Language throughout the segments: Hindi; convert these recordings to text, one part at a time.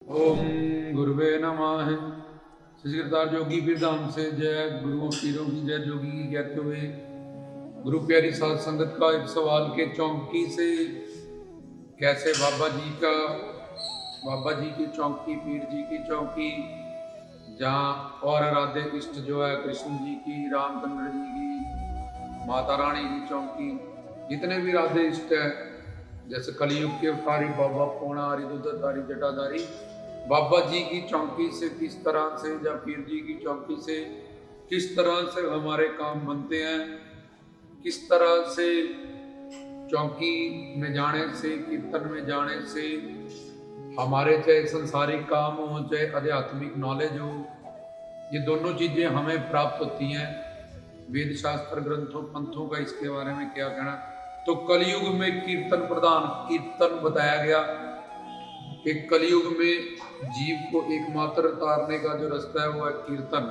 ओम गुरुवे नमः। श्री जोगी पीर धाम से जय गुरुओं पीरों की जय। जोगी की कहते हुए गुरु प्यारी साध संगत का एक सवाल के चौंकी से कैसे बाबा जी की चौंकी, पीर जी की चौंकी, जहाँ और आराध्य इष्ट जो है कृष्ण जी की, रामचंद्र जी की, माता रानी की चौंकी, जितने भी राधे इष्ट है, जैसे कलयुग के अवतारी बाबा पौणारी दुधधारी जटाधारी बाबा जी की चौंकी से किस तरह से, या पीर जी की चौंकी से किस तरह से हमारे काम बनते हैं, किस तरह से चौंकी में जाने से, कीर्तन में जाने से हमारे चाहे संसारिक काम हो चाहे आध्यात्मिक नॉलेज हो, ये दोनों चीजें हमें प्राप्त होती हैं। वेद शास्त्र ग्रंथों पंथों का इसके बारे में क्या कहना। तो कलयुग में कीर्तन प्रधान कीर्तन बताया गया कि कलयुग में जीव को एकमात्र तारने का जो रास्ता है वो है कीर्तन।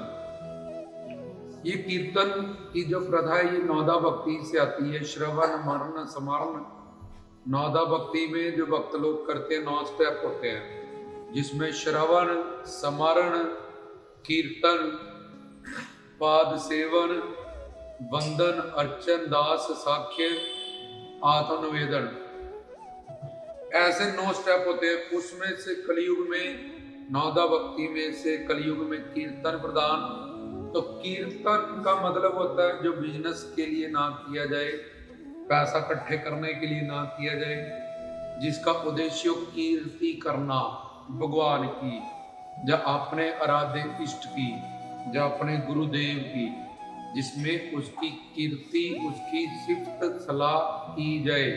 ये कीर्तन की जो प्रथा है ये नौदा भक्ति से आती है। श्रवण मरण स्मरण, नौदा भक्ति में जो भक्त लोग करते हैं 9 स्टेप होते हैं, जिसमें श्रवण, स्मरण, कीर्तन, पाद सेवन, वंदन, अर्चन, दास, साख्य, आत्मनिवेदन, ऐसे 9 स्टेप होते हैं। उसमें से कलयुग में नौदा भक्ति में से कलयुग में कीर्तन प्रदान। तो कीर्तन का मतलब होता है जो बिजनेस के लिए ना किया जाए, पैसा इकट्ठे करने के लिए ना किया जाए, जिसका उद्देश्य कीर्ति करना भगवान की, या अपने आराध्य इष्ट की, या अपने गुरुदेव की, जिसमें उसकी कीर्ति, उसकी सिफत सलाह की जाए।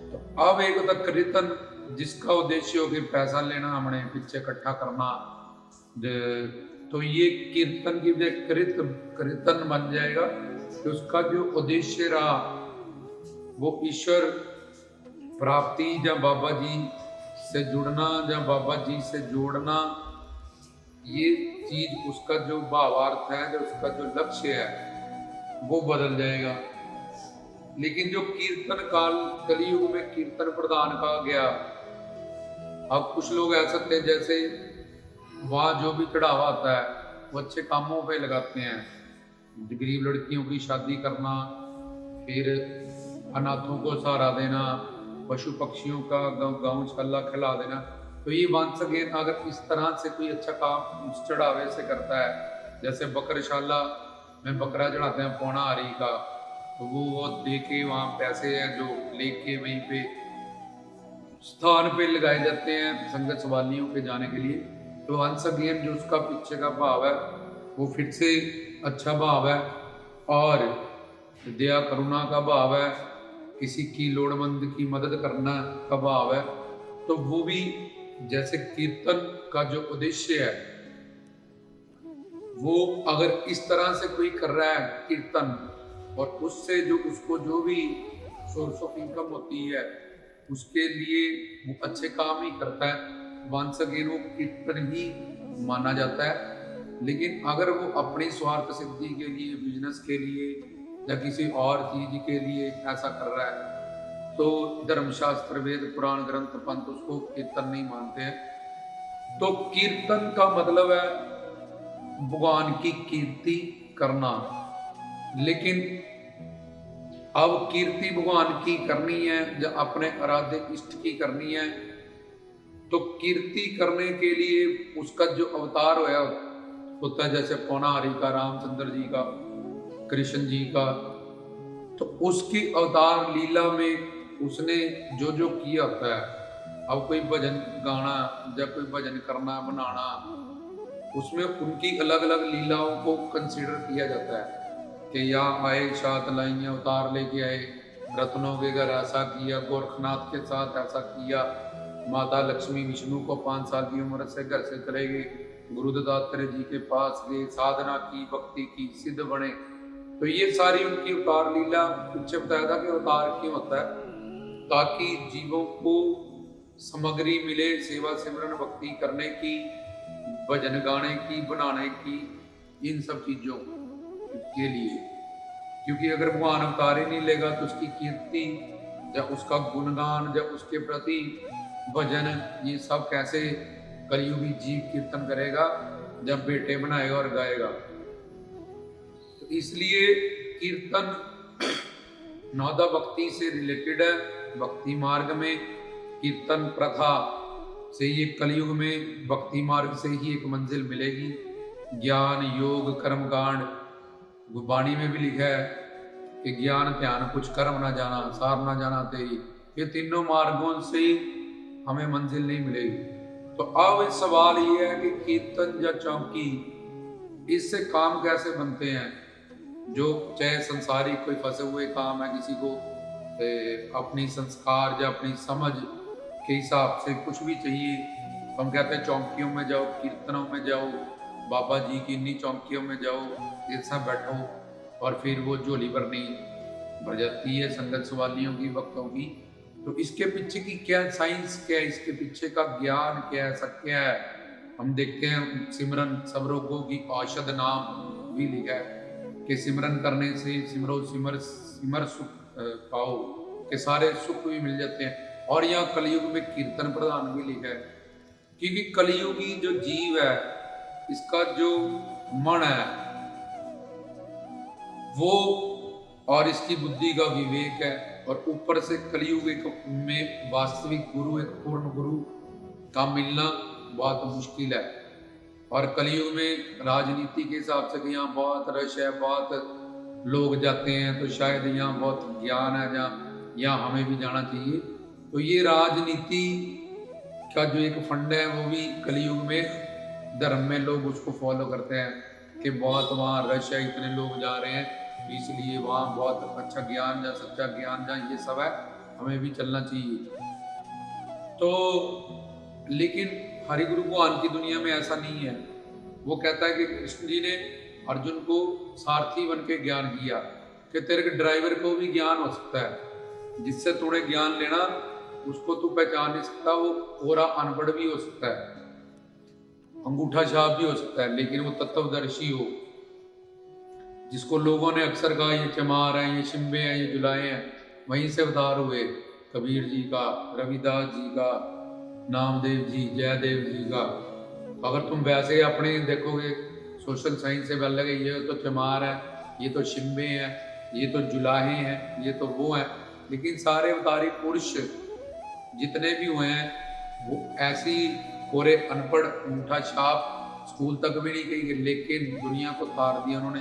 तो अब एक होता कीर्तन जिसका उद्देश्य हो कि पैसा लेना, हमने पीछे इकट्ठा करना, तो ये कीर्तन की वजह कीर्तन बन जाएगा कि उसका जो उद्देश्य रहा वो ईश्वर प्राप्ति, या बाबा जी से जुड़ना, या बाबा जी से जोड़ना, ये चीज उसका जो भावार्थ है, जो उसका जो लक्ष्य है वो बदल जाएगा। लेकिन जो कीर्तन काल कलयुग में कीर्तन प्रदान कहा गया, अब कुछ लोग ऐसे थे जैसे वहाँ जो भी चढ़ावा आता है वो अच्छे कामों पे लगाते हैं, गरीब लड़कियों की शादी करना, फिर अनाथों को सहारा देना, पशु पक्षियों का गौशाला खिला देना। तो ये वंस अगेन अगर इस तरह से कोई अच्छा काम उस चढ़ावे से करता है, जैसे बकरशाला में बकरा चढ़ाते हैं पौणारी का, तो वो दे के वहाँ पैसे हैं जो लेके वहीं पे स्थान पे लगाए जाते हैं संगत सवालियों के जाने के लिए। तो वंस अगेन जो उसका पीछे का भाव है वो फिर से अच्छा भाव है, और दया करुणा का भाव है, किसी की लोड़मंद की मदद करना का भाव है। तो वो भी जैसे कीर्तन का जो उद्देश्य है वो अगर इस तरह से कोई कर रहा है कीर्तन, और उससे जो उसको जो भी सोर्स ऑफ इनकम होती है उसके लिए वो अच्छे काम ही करता है, वंस अगेन वो कीर्तन ही माना जाता है। लेकिन अगर वो अपनी स्वार्थ सिद्धि के लिए, बिजनेस के लिए, या किसी और चीज के लिए ऐसा कर रहा है, तो धर्मशास्त्र, वेद, पुराण, ग्रंथ, पंथ उसको कीर्तन नहीं मानते हैं। तो कीर्तन का मतलब है भगवान की कीर्ति करना। लेकिन अब कीर्ति भगवान की करनी है या अपने आराध्य इष्ट की करनी है, तो कीर्ति करने के लिए उसका जो अवतार होता है, जैसे पौनारी का, रामचंद्र जी का, कृष्ण जी का, तो उसकी अवतार लीला में उसने जो जो किया होता है। अब कोई भजन गाना या कोई भजन करना, बनाना, उसमें उनकी अलग अलग लीलाओं को कंसीडर किया जाता है कि यहाँ आए, सात लाइयाँ उतार लेके आए, रत्नों के घर ऐसा किया, गोरखनाथ के साथ ऐसा किया, माता लक्ष्मी विष्णु को 5 साल की उम्र से घर से चले गए, गुरु दत्तात्रेय जी के पास गए, साधना की, भक्ति की, सिद्ध बने। तो ये सारी उनकी अवतार लीला। पीछे बताया था कि अवतार क्यों होता है, ताकि जीवों को सामग्री मिले सेवा सिमरन भक्ति करने की, भजन गाने की, बनाने की, इन सब चीजों के लिए। क्योंकि अगर भगवान अवतार ही नहीं लेगा तो उसकी कीर्ति या उसका गुणगान या उसके प्रति भजन, ये सब कैसे कलयुगी जीव कीर्तन करेगा जब बेटे बनाएगा और गाएगा। तो इसलिए कीर्तन नौदा भक्ति से रिलेटेड है। भक्ति मार्ग में कीर्तन प्रथा से ये कलयुग में भक्ति मार्ग से ही एक मंजिल मिलेगी। ज्ञान योग कर्मकांड गुरबाणी में भी लिखा है कि ज्ञान ध्यान कुछ कर्म ना जाना सार ना जाना तेरी, ये तीनों मार्गों से हमें मंजिल नहीं मिलेगी। तो अब सवाल ये है कि कीर्तन या चौकी, इससे काम कैसे बनते हैं। जो चाहे संसारिक कोई फंसे हुए काम है, किसी को अपनी संस्कार या अपनी समझ के हिसाब से कुछ भी चाहिए, तो हम कहते हैं चौकियों में जाओ, कीर्तनों में जाओ, बाबा जी की इन्हीं चौकियों में जाओ, एक साथ बैठो और फिर वो झोली भरनी भर जाती है संगत सवालियों की, भक्तों की। तो इसके पीछे की क्या साइंस, क्या है इसके पीछे का ज्ञान, क्या है सत्य है। हम देखते हैं सिमरन सब रोगों की औषध नाम भी लिखा है कि सिमरन करने से सिमरो सिमर सिमर सुख पाओ, के सारे सुख भी मिल जाते हैं। और यहाँ कलयुग में कीर्तन प्रधान भी लिखा है, क्योंकि कलयुगी जो जीव है, इसका जो मन है वो और इसकी बुद्धि का विवेक है, और ऊपर से कलयुग में वास्तविक गुरु, एक पूर्ण गुरु का मिलना बहुत मुश्किल है। और कलयुग में राजनीति के हिसाब से यहाँ बहुत रश है, बहुत लोग जाते हैं, तो शायद यहाँ बहुत ज्ञान है, जहाँ यहाँ हमें भी जाना चाहिए। तो ये राजनीति का जो एक फंड है वो भी कलयुग में धर्म में लोग उसको फॉलो करते हैं कि बहुत वहाँ रश है, इतने लोग जा रहे हैं, इसलिए वहाँ बहुत अच्छा ज्ञान या सच्चा ज्ञान या ये सब है, हमें भी चलना चाहिए। तो लेकिन हरिगुरु भगवान की दुनिया में ऐसा नहीं है। वो कहता है कि कृष्ण जी ने अर्जुन को सारथी बन के ज्ञान किया कि तेरे ड्राइवर को भी ज्ञान हो सकता है, जिससे तूने ज्ञान लेना उसको तू पहचान नहीं सकता, वो पूरा अनपढ़ भी हो सकता है, अंगूठा छाप भी हो सकता है, लेकिन वो तत्वदर्शी हो, जिसको लोगों ने अक्सर कहा ये चमार है, ये शिंबे हैं, ये जुलाए हैं, वहीं से अवतार हुए कबीर जी का, रविदास जी का, नामदेव जी, जयदेव जी का। अगर तुम वैसे अपने देखोगे सोशल साइंस से लगे ये तो चमार है, ये तो शिंबे हैं, ये तो जुलाहे हैं, ये तो वो हैं, लेकिन सारे अवतारी पुरुष जितने भी हुए हैं वो ऐसी कोरे अनपढ़ अंगूठा छाप स्कूल तक भी नहीं गई, लेकिन दुनिया को तार दिया उन्होंने,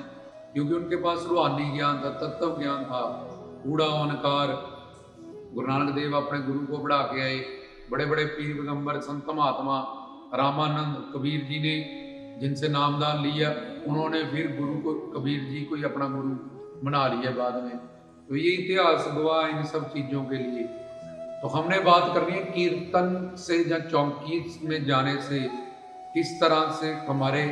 क्योंकि उनके पास रूहानी ज्ञान था, तत्व ज्ञान था, कूड़ा ओनकार। गुरु नानक देव अपने गुरु को बढ़ा के आए, बड़े बड़े पीर पैगंबर संत महात्मा रामानंद कबीर जी ने जिनसे नामदान लिया, उन्होंने फिर गुरु को, कबीर जी को ही अपना गुरु बना लिया बाद में। तो ये इतिहास गवाह इन सब चीज़ों के लिए। तो हमने बात करनी है कीर्तन से या चौकी में जाने से किस तरह से हमारे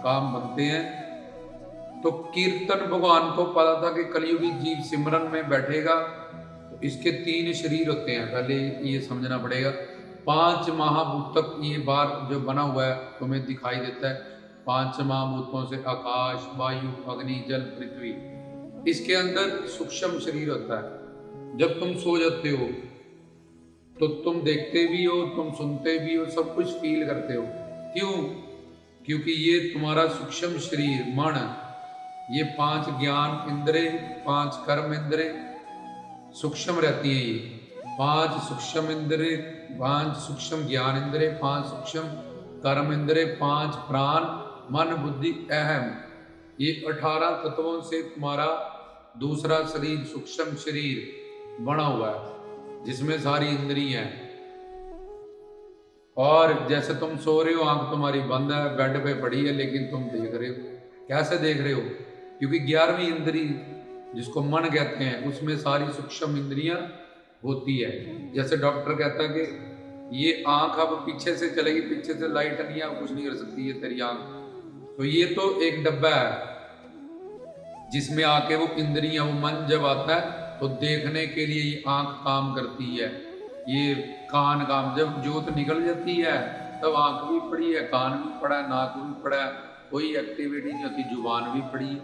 काम बनते हैं। तो कीर्तन भगवान को पता था कि कलयुगी जीव सिमरन में बैठेगा, तो इसके 3 शरीर होते हैं, पहले ये समझना पड़ेगा। 5 महाभूत तक ये बार जो बना हुआ है तुम्हें दिखाई देता है। 5 महाभूतों से आकाश, वायु, अग्नि, जल, पृथ्वी, इसके अंदर सूक्ष्म शरीर होता है। जब तुम सो जाते हो तो तुम देखते भी हो, तुम सुनते भी हो, सब कुछ फील करते हो। क्यों? क्योंकि ये तुम्हारा सूक्ष्म शरीर मन, ये 5 ज्ञान इंद्रिय, 5 कर्म इंद्रिय सूक्ष्म रहती हैं। ये 5 सूक्ष्म इंद्रिय, 5 सूक्ष्म ज्ञान इंद्रिय, 5 सूक्ष्म कर्म इंद्रिय, 5 प्राण, मन, बुद्धि, अहम, ये 18 तत्वों से तुम्हारा दूसरा शरीर, सूक्ष्म शरीर बना हुआ है, जिसमें सारी इंद्रियां हैं। और जैसे तुम सो रहे हो, आंख तुम्हारी बंद है, बेड पे पड़ी है, लेकिन तुम देख रहे हो। कैसे देख रहे हो? क्योंकि 11वीं इंद्री जिसको मन कहते हैं, उसमें सारी सूक्ष्म इंद्रियां होती है। जैसे डॉक्टर कहता है कि ये आंख अब पीछे से चलेगी, पीछे से लाइट नहीं है, कुछ नहीं कर सकती ये तेरी आंख। तो ये तो एक डब्बा है जिसमें आके वो इंद्रियां, वो मन जब आता है तो देखने के लिए ये आंख काम करती है, ये कान काम, जब जोत निकल जाती है तब आंख भी पड़ी है, कान भी पड़ा है, नाक भी पड़ा है, कोई एक्टिविटी नहीं होती, जुबान भी पड़ी,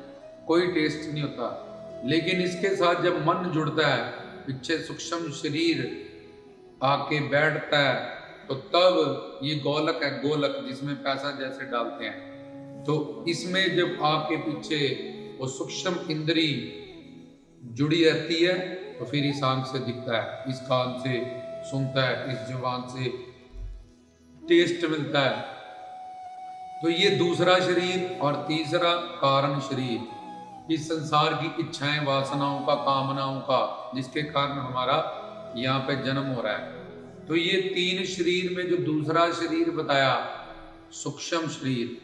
कोई टेस्ट नहीं होता। लेकिन इसके साथ जब मन जुड़ता है, पीछे सूक्ष्म शरीर आके बैठता है, तो तब ये गोलक है, गोलक जिसमें पैसा जैसे डालते हैं, तो इसमें जब आके पीछे वो सूक्ष्म इंद्री जुड़ी रहती है, तो फिर इस आंख से दिखता है, इस कान से सुनता है, इस जुबान से टेस्ट मिलता है। तो ये दूसरा शरीर। और तीसरा कारण शरीर, इस संसार की इच्छाएं, वासनाओं का, कामनाओं का, जिसके कारण हमारा यहाँ पे जन्म हो रहा है। तो ये 3 शरीर में जो दूसरा शरीर बताया, सूक्ष्म शरीर,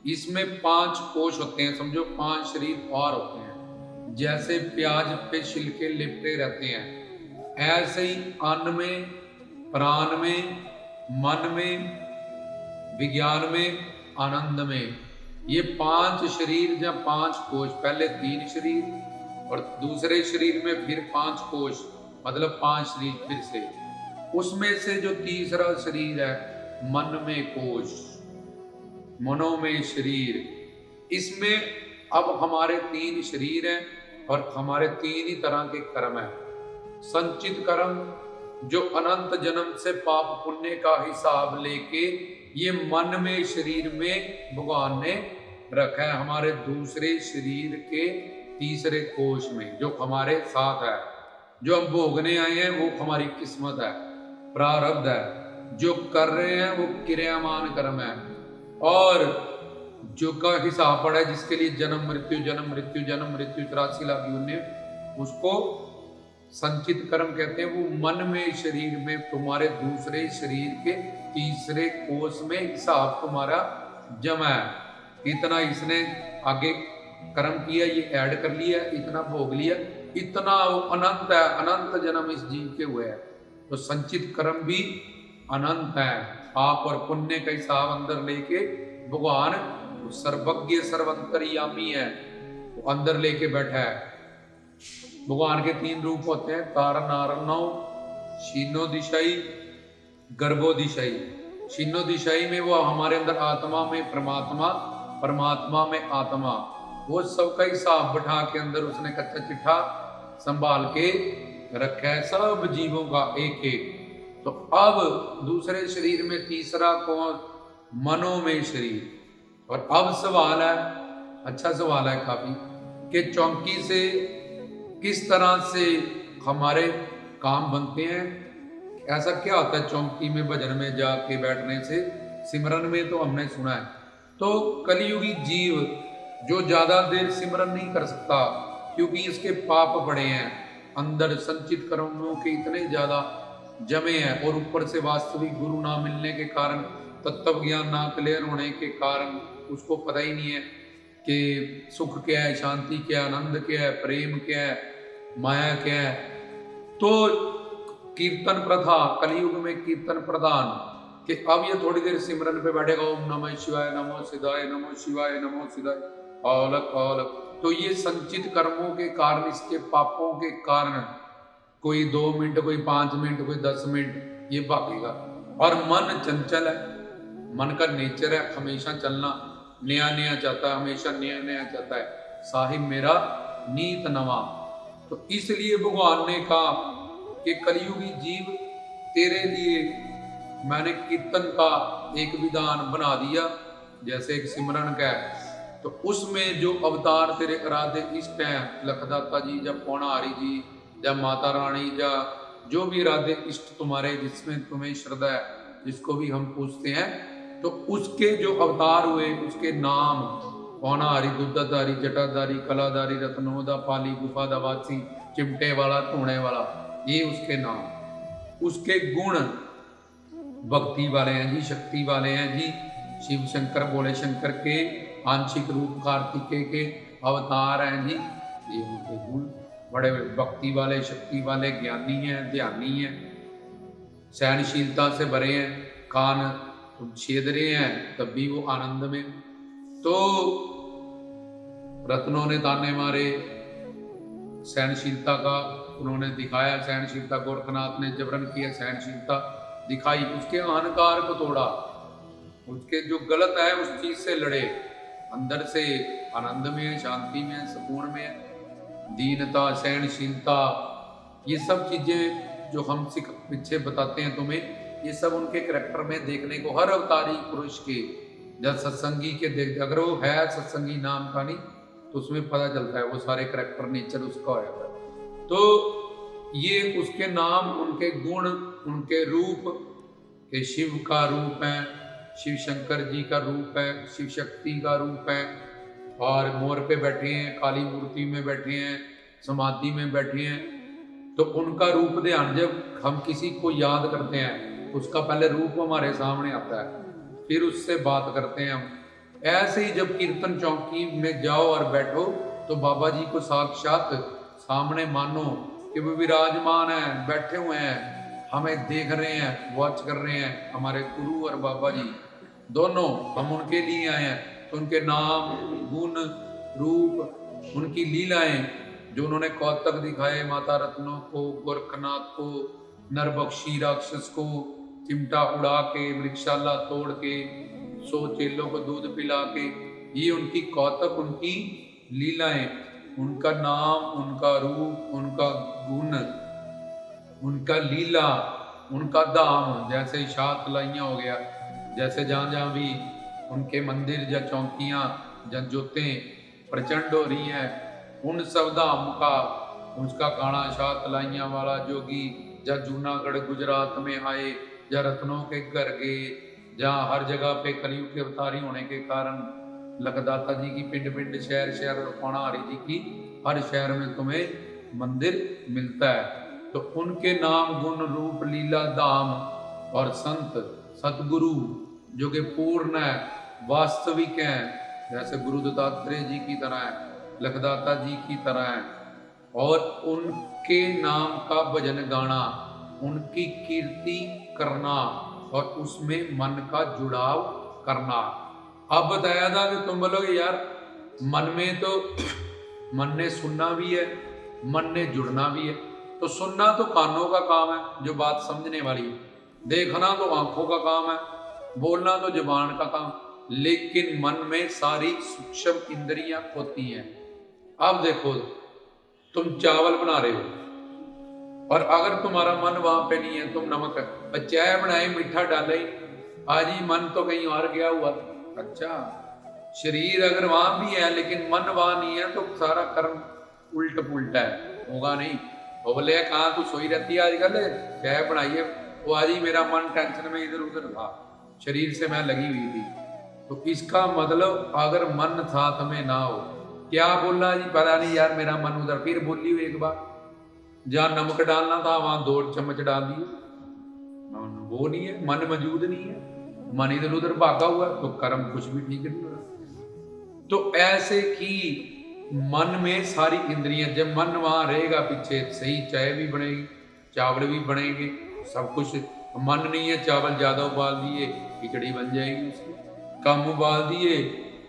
इसमें 5 कोश होते हैं, समझो 5 शरीर और होते हैं। जैसे प्याज पे छिलके लिपटे रहते हैं, ऐसे ही अन्न में, प्राण में, मन में, विज्ञान में, आनंद में, ये 5 शरीर या 5 कोश, पहले 3 शरीर और दूसरे शरीर में फिर 5 कोश, मतलब 5 शरीर फिर से। उसमें से जो तीसरा शरीर है, मन में कोश, मनो में शरीर, इसमें अब हमारे 3 शरीर हैं और हमारे 3 ही तरह के कर्म हैं। संचित कर्म, जो अनंत जन्म से पाप पुण्य का हिसाब लेके ये मन में, शरीर में भगवान ने रखा है, हमारे दूसरे शरीर के तीसरे कोश में, जो हमारे साथ है। जो हम भोगने आए हैं वो हमारी किस्मत है, प्रारब्ध है। जो कर रहे हैं वो क्रियामान कर्म है। और जो का हिसाब पड़ा है, जिसके लिए जन्म मृत्यु जन्म मृत्यु जन्म मृत्यु 83 लाख योनि, उसको संचित कर्म कहते हैं। वो मन में, शरीर में, तुम्हारे दूसरे शरीर के तीसरे कोष में हिसाब तुम्हारा जमा है। इतना इसने आगे कर्म किया, ये ऐड कर लिया, इतना भोग लिया, इतना वो अनंत है, अनंत जन्म इस जीव के हुए हैं। तो संचित कर्म भी अनंत है। पाप और पुण्य का हिसाब अंदर लेके भगवान सर्वज्ञ सर्वंतर्यामी है, वो अंदर लेके बैठा है। भगवान के 3 रूप होते हैं, तारनारणौ, शीनो दिशाई, गर्भो दिशाई। शीनो दिशाई में वो हमारे अंदर आत्मा में परमात्मा, परमात्मा में आत्मा, वो सबका हिसाब बैठा के अंदर उसने कच्चा चिट्ठा संभाल के रखा है, सब जीवों का एक एक। तो अब दूसरे शरीर में तीसरा कौन, मनो में शरीर। और अब सवाल है, अच्छा सवाल है काफी, कि चौकी से किस तरह से हमारे काम बनते हैं। ऐसा क्या होता है चौकी में, भजन में जाके बैठने से, सिमरन में तो हमने सुना है। तो कलियुगी जीव जो ज्यादा देर सिमरन नहीं कर सकता, क्योंकि इसके पाप बड़े हैं, अंदर संचित कर्मों के इतने ज्यादा जमे हैं, और ऊपर से वास्तविक गुरु ना मिलने के कारण, तत्व ज्ञान ना क्लियर होने के कारण उसको पता ही नहीं है कि सुख क्या है, शांति क्या है, आनंद क्या है, प्रेम क्या है, माया क्या है। तो कीर्तन प्रथा, कलियुग में कीर्तन प्रधान, कि अब ये थोड़ी देर सिमरन पे बैठेगा, ओम नमः शिवाय, नमो सिद्धाय, नमो शिवाय, नमो सिद्धाय, औलक औलक। तो ये संचित कर्मों के कारण, इसके पापों के कारण, कोई 2 मिनट, कोई 5 मिनट, कोई 10 मिनट ये भागेगा। और मन चंचल है, मन का नेचर है हमेशा चलना, नया नया चाहता है, हमेशा नया नया चाहता है, साहिब मेरा नीत नवा। तो इसलिए भगवान ने कहा कि कलियुगी जीव तेरे लिए मैंने कीर्तन का एक विधान बना दिया, जैसे एक सिमरन का है। तो उसमें जो अवतार तेरे आराध्य इष्ट हैं, लखदाता जी या पौणाहारी जी या माता रानी या जो भी आराध्य इष्ट तुम्हारे, जिसमें तुम्हें श्रद्धा है, जिसको भी हम पूछते हैं, तो उसके जो अवतार हुए उसके नाम, पौणाहारी, दुद्धधारी, जटाधारी, कलाधारी, रत्नोदा, पाली, गुफा, दवासी, चिमटे वाला, टूणे वाला, ये उसके नाम। उसके गुण भक्ति वाले हैं जी, शक्ति वाले हैं जी। शिव शंकर, भोले शंकर के आंशिक रूप कार्तिकेय के अवतार हैं जी, ये उनके गुण बड़े भक्ति वाले, शक्ति वाले, ज्ञानी हैं, ध्यानी हैं, सहनशीलता से भरे हैं, कान छेद रहे हैं तब भी वो आनंद में। तो रत्नों ने ताने मारे, सहनशीलता का उन्होंने दिखाया, सहनशीलता गोरखनाथ ने जबरन किया, सहनशीलता दिखाई, उसके अहंकार को तोड़ा, उसके जो गलत है उस चीज से लड़े, अंदर से आनंद में है, शांति में है, सुकून में है। दीनता, सहनशीलता, ये सब चीजें जो हम सिख पीछे बताते हैं तुम्हें, ये सब उनके करैक्टर में देखने को, हर अवतारी पुरुष के, जब सत्संगी के देख, अगर वो है सत्संगी नाम का नहीं तो उसमें पता चलता है वो सारे करैक्टर नेचर उसका होता है। तो ये उसके नाम, उनके गुण, उनके रूप, के शिव का रूप है, शिव शंकर जी का रूप है, शिव शक्ति का रूप है, और मोर पे बैठे हैं, काली मूर्ति में बैठे हैं, समाधि में बैठे हैं। तो उनका रूप ध्यान, जब हम किसी को याद करते हैं उसका पहले रूप हमारे सामने आता है, फिर उससे बात करते हैं हम। ऐसे ही जब कीर्तन चौकी में जाओ और बैठो तो बाबा जी को साक्षात सामने मानो कि वो विराजमान है, बैठे हुए हैं, हमें देख रहे हैं, वॉच कर रहे हैं। हमारे गुरु और बाबा जी दोनों, हम उनके लिए आए हैं। तो उनके नाम, गुण, रूप, उनकी लीलाएं जो उन्होंने कौतक दिखाए, माता रत्नों को, गोरखनाथ को, नरबख्शी राक्षस को चिमटा उड़ा के, वृक्षाला तोड़ के, 100 चेलों को दूध पिला के, ये उनकी कौतक, उनकी लीलाएं, उनका नाम, उनका रूप, उनका गुण, उनका लीला, उनका धाम। जैसे शाह तलाइयाँ हो गया, जैसे जहाँ जहाँ भी उनके मंदिर या चौकियाँ या जोतें प्रचंड हो रही हैं, उन सब धाम का उसका गाना शाह तलाइयाँ वाला जोगी, या जूनागढ़ गुजरात में आए, या रत्नों के घर गए, जहाँ हर जगह पे कलयुग के अवतारी होने के कारण लखदाता जी की पिंड पिंड, शहर शहर, और पौणारी जी की हर शहर में तुम्हें मंदिर मिलता है। तो उनके नाम, गुण, रूप, लीला, धाम और संत सतगुरु जो कि पूर्ण है, वास्तविक है, जैसे गुरु दत्तात्रेय जी की तरह है, लखदाता जी की तरह है, और उनके नाम का भजन गाना, उनकी कीर्ति करना और उसमें मन का जुड़ाव करना। अब बताया था कि तुम बोलोगे यार मन में तो, मन ने सुनना भी है, मन ने जुड़ना भी है। तो सुनना तो कानों का काम है जो बात समझने वाली है, देखना तो आंखों का काम है, बोलना तो जुबान का काम, लेकिन मन में सारी सूक्ष्म इंद्रियां होती हैं। अब देखो, तुम चावल बना रहे हो और अगर तुम्हारा मन वहां पे नहीं है, तुम नमक, चाय बनाए, मीठा डाले, आज ही मन तो कहीं और गया हुआ। अच्छा, शरीर अगर वहां भी है लेकिन मन वहां नहीं है तो सारा कर्म उल्ट पुल्टा है, होगा नहीं। वो बोले कहाँ तू सोई रहती है आजकल, चाय बनाइए, वो आज ही मेरा मन टेंशन में इधर उधर था, शरीर से मैं लगी हुई थी। तो इसका मतलब अगर मन साथ में ना हो, क्या बोलना जी पता नहीं यार, मेरा मन उधर, फिर बोली हुई एक बार, जहाँ नमक डालना था वहां 2 चम्मच डाल दिए, वो नहीं है, मन मौजूद नहीं है, मन इधर उधर भागा हुआ, तो कर्म कुछ भी ठीक नहीं हो रहा। तो ऐसे कि मन में सारी इंद्रियां, जब मन वहां रहेगा पीछे, सही चाय भी बनेगी, चावल भी बनेंगे, सब कुछ। मन नहीं है, चावल ज्यादा उबाल दिए खिचड़ी बन जाएगी, उसकी कम उबाल दिए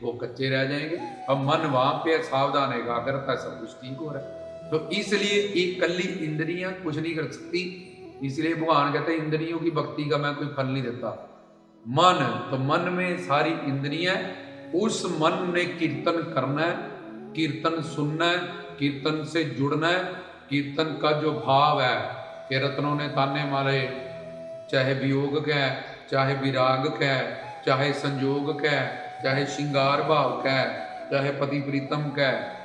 वो कच्चे रह जाएंगे। अब मन वहां पे सावधान है, एकाग्रता, सब कुछ ठीक हो रहा है। तो इसलिए एक कली इंद्रियां कुछ नहीं कर सकती, इसलिए भगवान कहते हैं इंद्रियों की भक्ति का मैं कोई फल नहीं देता। मन, तो मन में सारी इंद्रियां, उस मन ने कीर्तन करना है, कीर्तन सुनना है, कीर्तन से जुड़ना है। कीर्तन का जो भाव है कि रत्नों ने ताने मारे, चाहे वियोग का है, चाहे विराग का है, चाहे संयोग का है, चाहे श्रृंगार भाव का है, चाहे पति प्रीतम का है,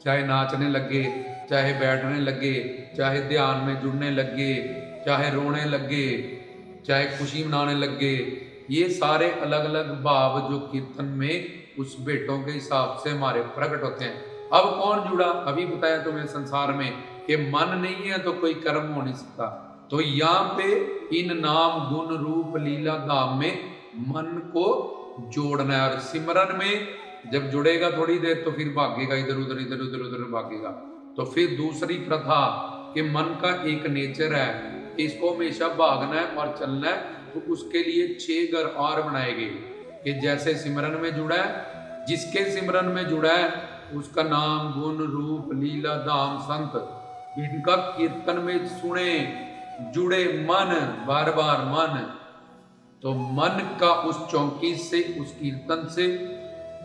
चाहे नाचने लगे, चाहे बैठने लगे, चाहे ध्यान में जुड़ने लगे, चाहे रोने लगे, चाहे खुशी मनाने लगे, ये सारे अलग अलग भाव जो कीर्तन में उस भेंटों के हिसाब से हमारे प्रकट होते हैं। अब कौन जुड़ा, अभी बताया तुम्हें संसार में कि मन नहीं है तो कोई कर्म हो नहीं सकता। तो यहाँ पे इन नाम, गुण, रूप, लीला, धाम में मन को जोड़ना है, और सिमरन में जब जुड़ेगा थोड़ी देर तो फिर भागेगा इधर उधर, इधर उधर उधर भागेगा। तो फिर दूसरी प्रथा कि मन का एक नेचर है कि इसको हमेशा भागना है और चलना है, तो उसके लिए 6 घर और बनाए गए कि जैसे सिमरन में जुड़ा है, जिसके सिमरन में जुड़ा है उसका नाम, गुण, रूप, लीला, धाम, संत, इनका कीर्तन में सुने, जुड़े मन, बार बार मन। तो मन का उस चौकी से, उस कीर्तन से,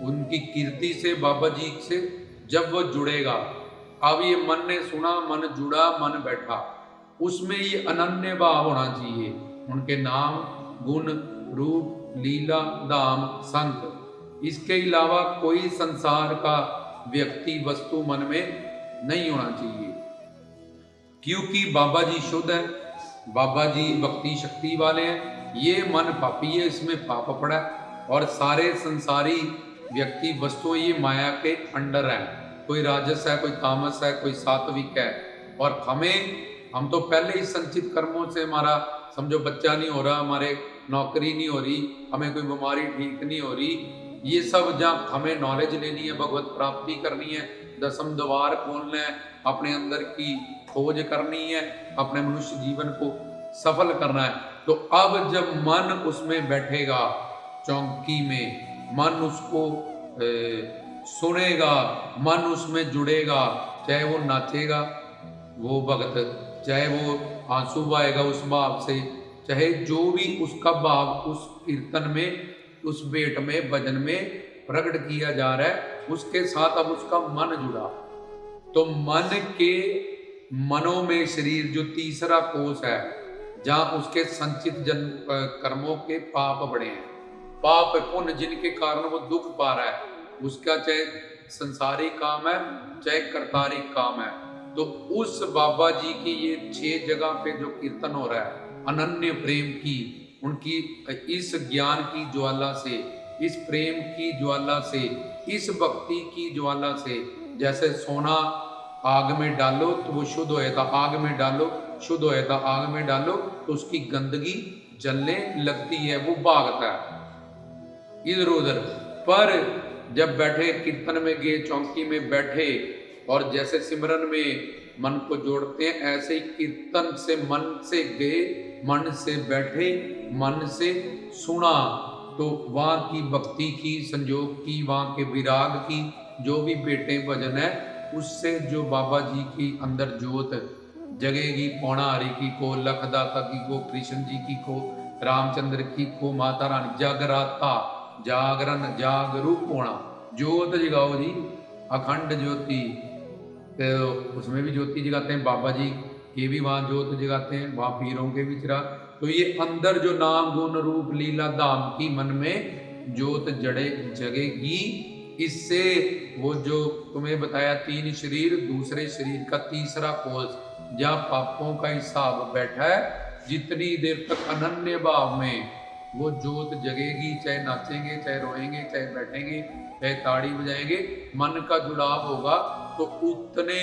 उनकी कीर्ति से, बाबा जी से जब वो जुड़ेगा, अब ये मन ने सुना, मन जुड़ा, मन बैठा, उसमें ये अनन्य भाव होना चाहिए। उनके नाम, गुण, रूप, लीला, धाम, संत, इसके अलावा कोई संसार का व्यक्ति, वस्तु मन में नहीं होना चाहिए। क्योंकि बाबा जी शुद्ध है, बाबा जी भक्ति शक्ति वाले हैं। ये मन पापी है, इसमें पाप पड़ा है। और सारे संसारी व्यक्ति, वस्तुएं ये माया के अंडर है। कोई राजस है, कोई तामस है, कोई सात्विक है। और हम तो पहले ही संचित कर्मों से, हमारा समझो बच्चा नहीं हो रहा, हमारे नौकरी नहीं हो रही, हमें कोई बीमारी ठीक नहीं हो रही, ये सब जहाँ हमें नॉलेज लेनी है, भगवत प्राप्ति करनी है, दसम द्वार खोलना है, अपने अंदर की खोज करनी है, अपने मनुष्य जीवन को सफल करना है। तो अब जब मन उसमें बैठेगा, चौकी में मन उसको सुनेगा, मन उसमें जुड़ेगा, चाहे वो नाचेगा वो भगत, चाहे वो आंसू बहाएगा उस भाव से, चाहे जो भी उसका भाव उस कीर्तन में, उस भेंट में, भजन में प्रकट किया जा रहा है, उसके साथ अब उसका मन जुड़ा। तो मन के मनों में शरीर जो तीसरा कोष है, जहां उसके संचित जन्म कर्मों के पाप बढ़े हैं, पाप पुण्य जिनके कारण वो दुख पा रहा है, उसका चाहे संसारिक काम है चाहे कर्तारिक काम है। तो उस बाबा जी की ये 6 जगह पे जो कीर्तन हो रहा है, अनन्य प्रेम की, उनकी इस ज्ञान की ज्वाला से, इस प्रेम की ज्वाला से, इस भक्ति की ज्वाला से, जैसे सोना आग में डालो तो वो शुद्ध हो जाता, आग में डालो शुद्ध हो जाता, आग में डालो तो उसकी गंदगी जलने लगती है, वो भागता है इधर उधर। पर जब बैठे कीर्तन में गए, चौकी में बैठे और जैसे सिमरन में मन को जोड़ते हैं, ऐसे ही कीर्तन से मन से गए, मन से बैठे, मन से सुना, तो वहाँ की भक्ति की, संयोग की, वहाँ के विराग की, जो भी बेटे भजन है, उससे जो बाबा जी की अंदर ज्योत जगेगी, पौना हरि की को, लखदाता की को, कृष्ण जी की को, रामचंद्र की को, माता रानी, जागराता, जागरण, जागरूक होना, ज्योत जगाओ जी, अखंड ज्योति। तो उसमें भी ज्योति जगाते हैं, बाबा जी के भी वहाँ ज्योत जगाते हैं, वहाँ पीरों के भी चिराग। तो ये अंदर जो नाम, गुण, रूप, लीला, धाम की मन में ज्योत जगेगी। इससे वो जो तुम्हें बताया 3 शरीर, दूसरे शरीर का तीसरा कोष, जहाँ पापों का हिसाब बैठा है, जितनी देर तक अनन्य भाव में वो ज्योत जगेगी, चाहे नाचेंगे, चाहे रोएंगे, चाहे बैठेंगे, चाहे ताड़ी बजाएंगे, मन का जुड़ाव होगा, तो उतने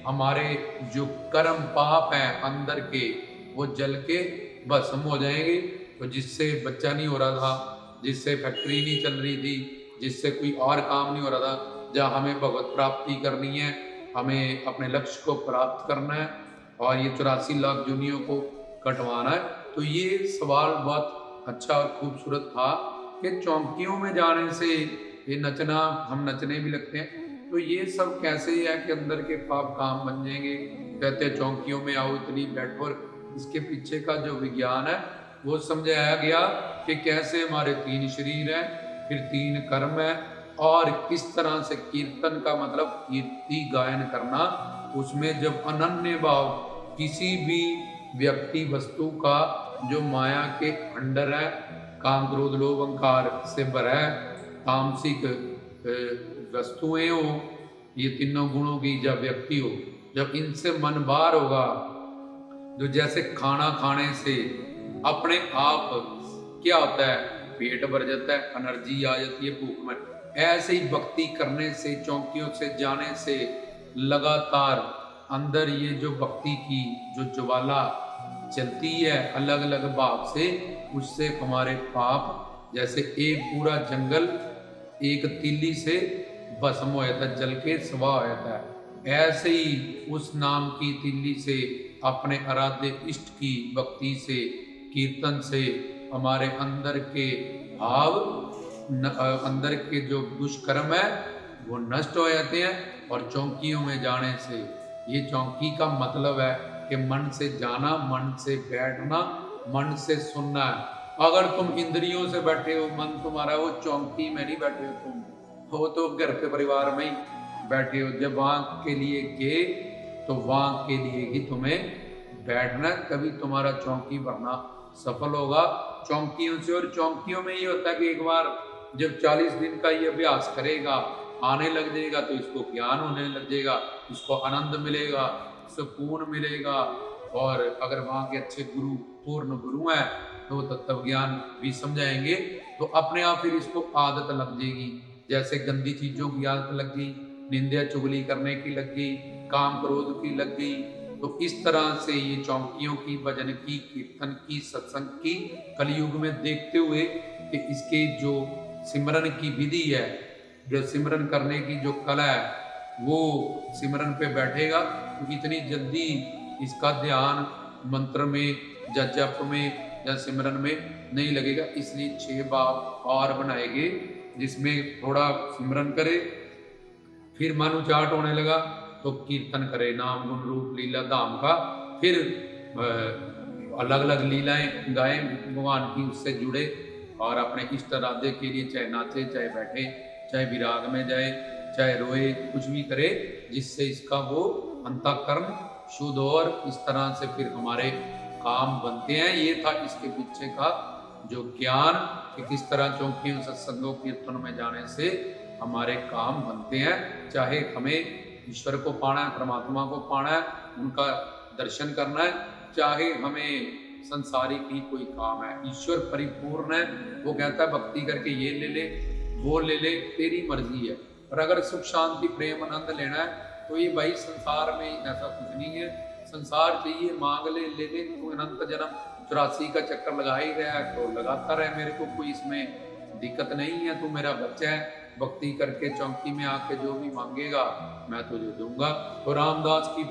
हमारे जो कर्म पाप हैं अंदर के, वो जल के भस्म हो जाएंगे। तो जिससे बच्चा नहीं हो रहा था, जिससे फैक्ट्री नहीं चल रही थी, जिससे कोई और काम नहीं हो रहा था, जहाँ हमें भगवत प्राप्ति करनी है, हमें अपने लक्ष्य को प्राप्त करना है और ये 84 लाख जुनियों को कटवाना है। तो ये सवाल बहुत अच्छा और खूबसूरत था कि चौकियों में जाने से ये नचना, हम नचने भी लगते हैं, तो ये सब कैसे है कि अंदर के पाप काम बन जाएंगे। कहते चौकियों में आओ, इतनी बैठो, इसके पीछे का जो विज्ञान है वो समझाया गया कि कैसे हमारे 3 शरीर हैं, फिर 3 कर्म है, और किस तरह से कीर्तन का मतलब कीर्ति गायन करना, उसमें जब अनन्य भाव किसी भी व्यक्ति, वस्तु का जो माया के अंडर है, काम, क्रोध, लोभ, अहंकार से भरा है, तामसिक वस्तुएं हो, ये तीनों गुणों की जब व्यक्ति हो, जब इनसे मन बाहर होगा, जो जैसे खाना खाने से अपने आप क्या होता है, पेट भर जाता है, एनर्जी आ जाती है भूख में, ऐसे ही भक्ति करने से, चौकियों से जाने से लगातार अंदर ये जो भक्ति की जो ज्वाला चलती है अलग अलग भाव से, उससे हमारे पाप, जैसे एक पूरा जंगल एक तीली से भस्म हो जाता है, जल के स्वाह हो जाता है, ऐसे ही उस नाम की तीली से, अपने आराध्य इष्ट की भक्ति से, कीर्तन से हमारे अंदर के भाव, अंदर के जो दुष्कर्म है वो नष्ट हो जाते हैं। और चौकियों में जाने से, ये चौकी का मतलब है कि मन से जाना, मन से बैठना, मन से सुनना है। अगर तुम इंद्रियों से बैठे हो, मन तुम्हारा वो चौकी में नहीं बैठे हो, तुम हो तो घर के परिवार में ही बैठे हो। जब वहाँ के लिए गए तो वहाँ के लिए ही तुम्हें बैठना है, तभी तुम्हारा चौकी भरना सफल होगा चौकियों से। और चौकियों में ये होता है कि एक बार जब 40 दिन का ये अभ्यास करेगा, आने लग जाएगा, तो इसको ज्ञान होने लग जाएगा, इसको आनंद मिलेगा, सुकून मिलेगा। और अगर वहाँ के अच्छे गुरु, पूर्ण गुरु हैं, तो तत्व ज्ञान भी समझाएंगे, तो अपने आप फिर इसको आदत लग जाएगी। जैसे गंदी चीजों की आदत लग गई, निंदा चुगली करने की लग गई, काम क्रोध की लग गई, तो इस तरह से ये चौकियों की, भजन की, कीर्तन की, सत्संग की कलयुग में देखते हुए कि इसके जो सिमरन की विधि है, जो सिमरन करने की जो कला है, वो सिमरन पे बैठेगा तो इतनी जल्दी इसका ध्यान मंत्र में या जप में या सिमरन में नहीं लगेगा। इसलिए 6 बार बनाएंगे, जिसमें थोड़ा सिमरन करे, फिर मन उचाट होने लगा तो कीर्तन करे नाम गुण रूप लीला धाम का, फिर अलग अलग लीलाएं गाएं भगवान की, उससे जुड़े और अपने इष्ट राधे के लिए चाहे नाचे, चाहे बैठे, चाहे विराग में जाए, चाहे रोए, कुछ भी करे, जिससे इसका वो अंतःकरण शुद्ध। और इस तरह से फिर हमारे काम बनते हैं। ये था इसके पीछे का जो ज्ञान कि किस तरह चौकियों सत्संगों कीर्तन में जाने से हमारे काम बनते हैं। चाहे हमें ईश्वर को पाना है, परमात्मा को पाना है, उनका दर्शन करना है, चाहे हमें संसारी की कोई काम है, ईश्वर परिपूर्ण है। वो कहता है भक्ति करके ये ले ले, वो ले ले, तेरी मर्जी है। और अगर सुख शांति प्रेम आनंद लेना है तो ये भाई संसार में ऐसा कुछ नहीं है। संसार चाहिए, मांग ले, ले ले, तू अनंत जन्म 84 का चक्कर लगा ही रहा है तो लगाता रहे, मेरे को कोई इसमें दिक्कत नहीं है। तू मेरा बच्चा है, भक्ति करके चौकी में आके जो भी मांगेगा मैं तुझे दूंगा। तो रामदास की